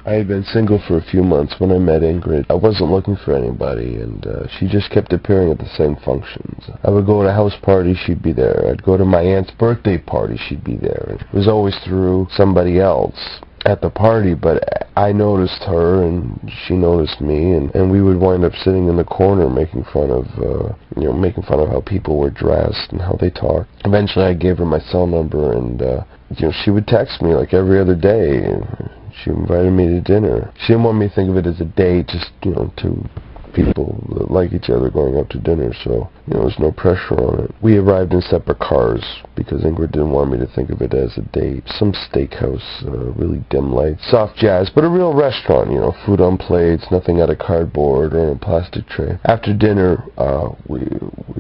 I had been single for a few months when I met Ingrid. I wasn't looking for anybody, and she just kept appearing at the same functions. I would go to house parties, she'd be there. I'd go to my aunt's birthday party, she'd be there. It was always through somebody else at the party, but I noticed her and she noticed me, and we would wind up sitting in the corner making fun of how people were dressed and how they talked. Eventually I gave her my cell number, and she would text me like every other day. She invited me to dinner. She didn't want me to think of it as a date, just two people that like each other going out to dinner, so there's no pressure on it. We arrived in separate cars because Ingrid didn't want me to think of it as a date. Some steakhouse, really dim lights, soft jazz, but a real restaurant, food on plates, nothing out of cardboard or in a plastic tray. After dinner, we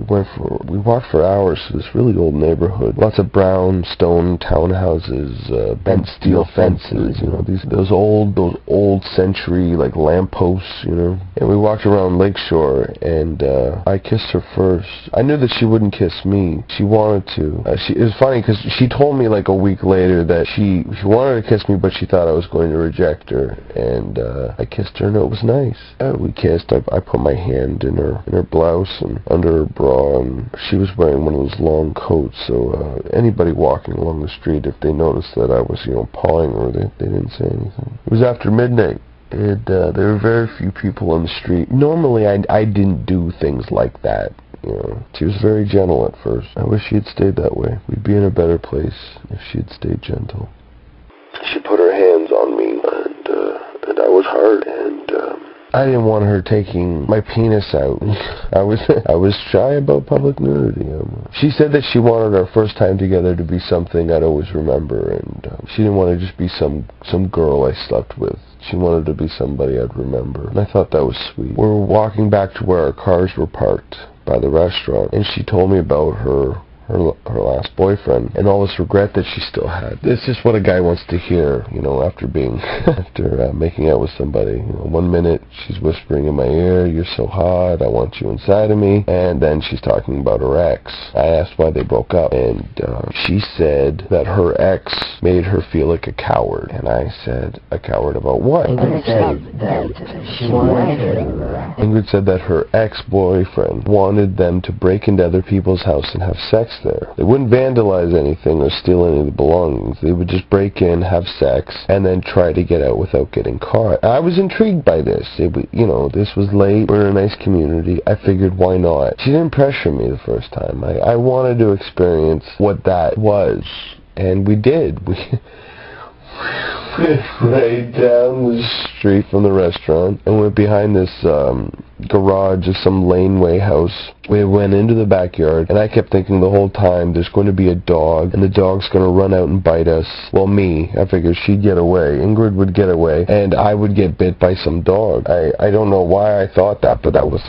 walked for hours through this really old neighborhood. Lots of brown stone townhouses, bent steel fences, those old century like lampposts, And we walked around Lakeshore, and I kissed her first. I knew that she wouldn't kiss me. She wanted to. It was funny because she told me like a week later that she wanted to kiss me, but she thought I was going to reject her. And I kissed her, and it was nice. We kissed. I put my hand in her blouse and under her bra, and she was wearing one of those long coats. So anybody walking along the street, if they noticed that I was pawing her, they didn't say anything. It was after midnight. There were very few people on the street. Normally, I didn't do things like that. She was very gentle at first. I wish she had stayed that way. We'd be in a better place if she had stayed gentle. She put her hands on me, and I was hard, and I didn't want her taking my penis out. I was shy about public nudity. She said that she wanted our first time together to be something I'd always remember, and she didn't want to just be some girl I slept with. She wanted to be somebody I'd remember, and I thought that was sweet. We were walking back to where our cars were parked by the restaurant, and she told me about her last boyfriend and all this regret that she still had. This is what a guy wants to hear, after making out with somebody. 1 minute she's whispering in my ear, "You're so hot, I want you inside of me," and then she's talking about her ex. I asked why they broke up, and she said that her ex made her feel like a coward. And I said, "A coward about what?" Ingrid said that she wanted Ingrid said that her ex-boyfriend wanted them to break into other people's house and have sex there. They wouldn't vandalize anything or steal any of the belongings. They would just break in, have sex, and then try to get out without getting caught. I was intrigued by this. This was late. We're in a nice community. I figured, why not? She didn't pressure me the first time. I wanted to experience what that was, and we did. We right down the street from the restaurant and went behind this garage of some laneway house. We went into the backyard, and I kept thinking the whole time, there's going to be a dog, and the dog's going to run out and bite us. Well, I figured she'd get away. Ingrid would get away, and I would get bit by some dog. I don't know why I thought that, but that was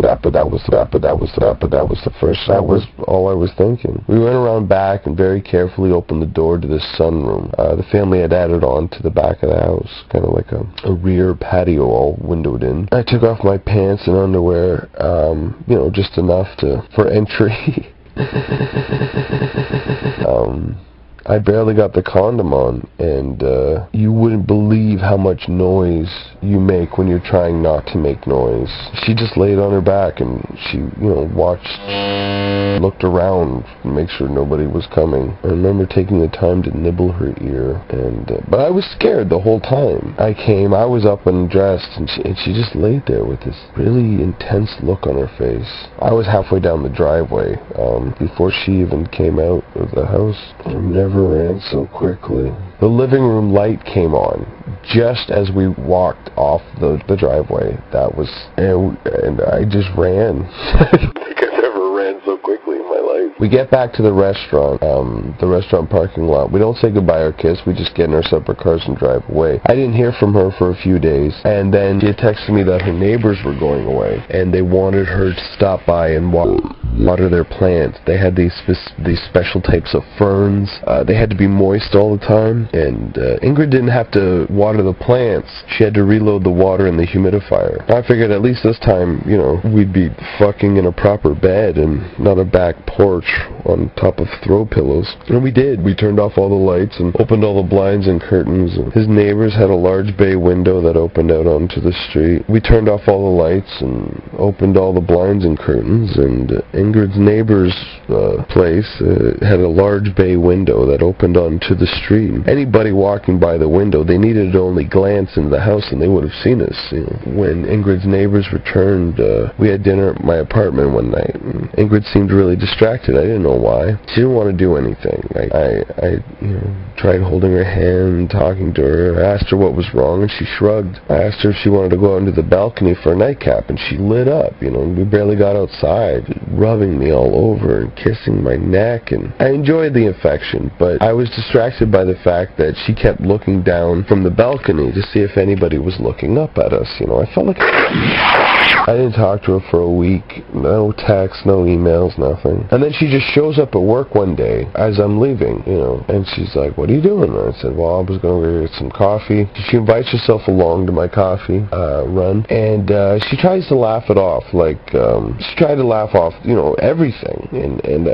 all I was thinking. We went around back and very carefully opened the door to this sunroom. The family had added on to the back of the house, kind of like a rear patio all windowed in. I took off my pants and underwear, just enough for entry. I barely got the condom on, and you wouldn't believe how much noise you make when you're trying not to make noise. She just laid on her back, and she, looked around to make sure nobody was coming. I remember taking the time to nibble her ear, but I was scared the whole time. I was up and dressed, and she just laid there with this really intense look on her face. I was halfway down the driveway before she even came out of the house. I never ran so quickly. The living room light came on just as we walked off the driveway. And I just ran. I think I never ran so quickly in my life. We get back to the restaurant parking lot. We don't say goodbye or kiss. We just get in our separate cars and drive away. I didn't hear from her for a few days, and then she had texted me that her neighbors were going away, and they wanted her to stop by and walk. water their plants. They had these special types of ferns. They had to be moist all the time, and Ingrid didn't have to water the plants. She had to reload the water in the humidifier. I figured at least this time, you know, we'd be fucking in a proper bed and not a back porch on top of throw pillows. And we did. We turned off all the lights and opened all the blinds and curtains. And his neighbors had a large bay window that opened out onto the street. We turned off all the lights and opened all the blinds and curtains, and Ingrid's neighbor's place had a large bay window that opened onto the street. Anybody walking by the window, they needed to only glance into the house and they would have seen us. You know. When Ingrid's neighbors returned, we had dinner at my apartment one night, and Ingrid seemed really distracted. I didn't know why. She didn't want to do anything. I tried holding her hand, talking to her. I asked her what was wrong, and she shrugged. I asked her if she wanted to go out into the balcony for a nightcap, and she lit up. You know, we barely got outside, rubbing me all over and kissing my neck, and I enjoyed the affection, but I was distracted by the fact that she kept looking down from the balcony to see if anybody was looking up at us. You know, I felt like I didn't talk to her for a week. No texts, no emails, nothing. And then she just shows up at work one day as I'm leaving, you know, and she's like, "What are you doing?" And I said, "Well, I was going to get some coffee." She invites herself along to my coffee run, and she tries to laugh it off, like she tried to laugh off, you know, everything.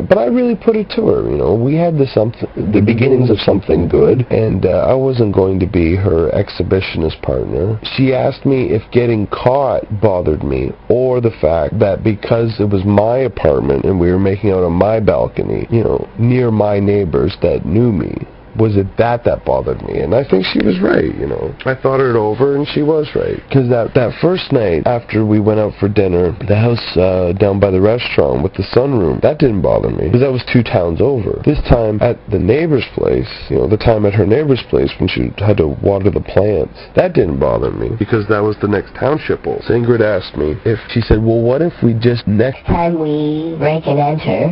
But I really put it to her, you know, we had the beginnings of something good, and I wasn't going to be her exhibitionist partner. She asked me if getting caught bothered me, or the fact that because it was my apartment and we were making out on my balcony, you know, near my neighbors that knew me. Was it that bothered me? And I think she was right, you know. I thought it over, and she was right. Because that first night, after we went out for dinner, the house down by the restaurant with the sunroom, that didn't bother me. Because that was 2 towns over. This time, at the neighbor's place, you know, the time at her neighbor's place when she had to water the plants, that didn't bother me. Because that was the next township over. So Ingrid asked me if, she said, well, what if we just next time we break and enter,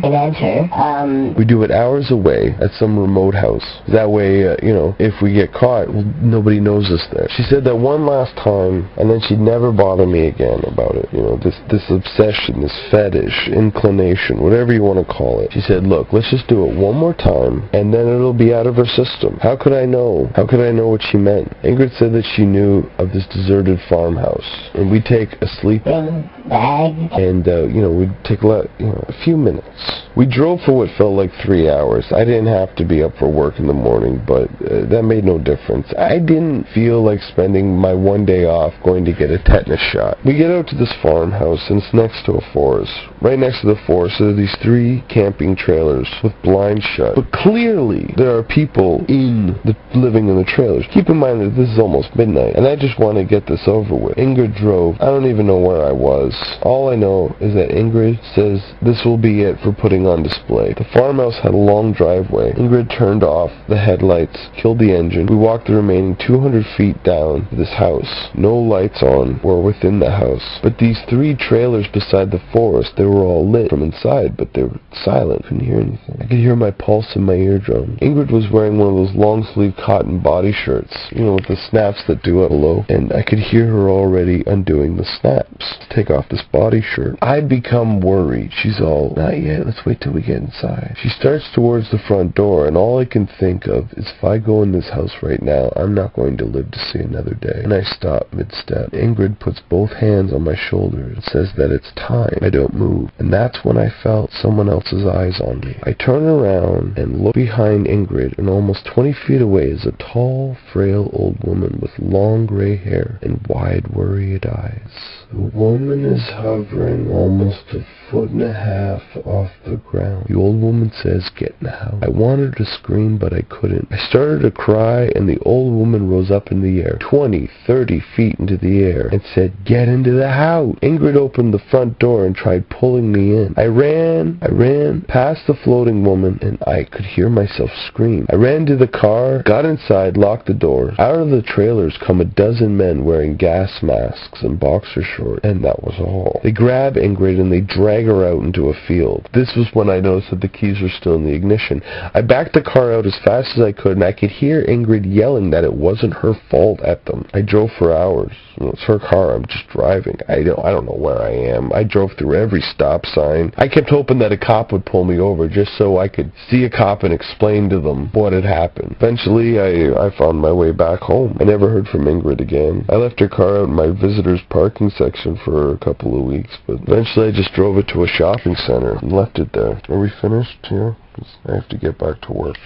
we do it hours away at some remote house. That way, you know, if we get caught, well, nobody knows us there. She said that one last time, and then she'd never bother me again about it. You know, this obsession, this fetish, inclination, whatever you want to call it. She said, look, let's just do it one more time, and then it'll be out of her system. How could I know? How could I know what she meant? Ingrid said that she knew of this deserted farmhouse, and we'd take a sleeping bag, and, you know, we'd take a few minutes. We drove for what felt like 3 hours. I didn't have to be up for work in the morning, but that made no difference. I didn't feel like spending my one day off going to get a tetanus shot. We get out to this farmhouse, and it's next to a forest. Right next to the forest are these 3 camping trailers with blinds shut. But clearly, there are people living in the trailers. Keep in mind that this is almost midnight, and I just want to get this over with. Ingrid drove. I don't even know where I was. All I know is that Ingrid says this will be it for putting on display. The farmhouse had a long driveway. Ingrid turned off the headlights, killed the engine. We walked the remaining 200 feet down to this house. No lights on or within the house. But these 3 trailers beside the forest, they were all lit from inside, but they were silent. Couldn't hear anything. I could hear my pulse in my eardrum. Ingrid was wearing one of those long-sleeve cotton body shirts, you know, with the snaps that do up below, and I could hear her already undoing the snaps. Take off this body shirt. I'd become worried. She's all, not yet, let's wait till we get inside. She starts towards the front door, and all I can think of is if I go in this house right now, I'm not going to live to see another day. And I stop mid-step. Ingrid puts both hands on my shoulders and says that it's time. I don't move. And that's when I felt someone else's eyes on me. I turn around and look behind Ingrid, and almost 20 feet away is a tall, frail old woman with long gray hair and wide, worried eyes. The woman is hovering almost a foot and a half off the ground. The old woman says, get in the house. I wanted to scream, but I couldn't. I started to cry, and the old woman rose up in the air, 20, 30 feet into the air, and said, get into the house. Ingrid opened the front door and tried pulling me in. I ran past the floating woman, and I could hear myself scream. I ran to the car, got inside, locked the door. Out of the trailers come a dozen men wearing gas masks and boxer shorts, and that was all. They grab Ingrid and they drag her out into a field. This was when I noticed that the keys were still in the ignition. I backed the car out as fast as I could, and I could hear Ingrid yelling that it wasn't her fault at them. I drove for hours. It's her car. I'm just driving. I don't know where I am. I drove through every stop sign. I kept hoping that a cop would pull me over just so I could see a cop and explain to them what had happened. Eventually, I found my way back home. I never heard from Ingrid again. I left her car out in my visitor's parking section for a couple of weeks, but eventually I just drove it to a shopping center and left it there. Are we finished here? 'Cause I have to get back to work.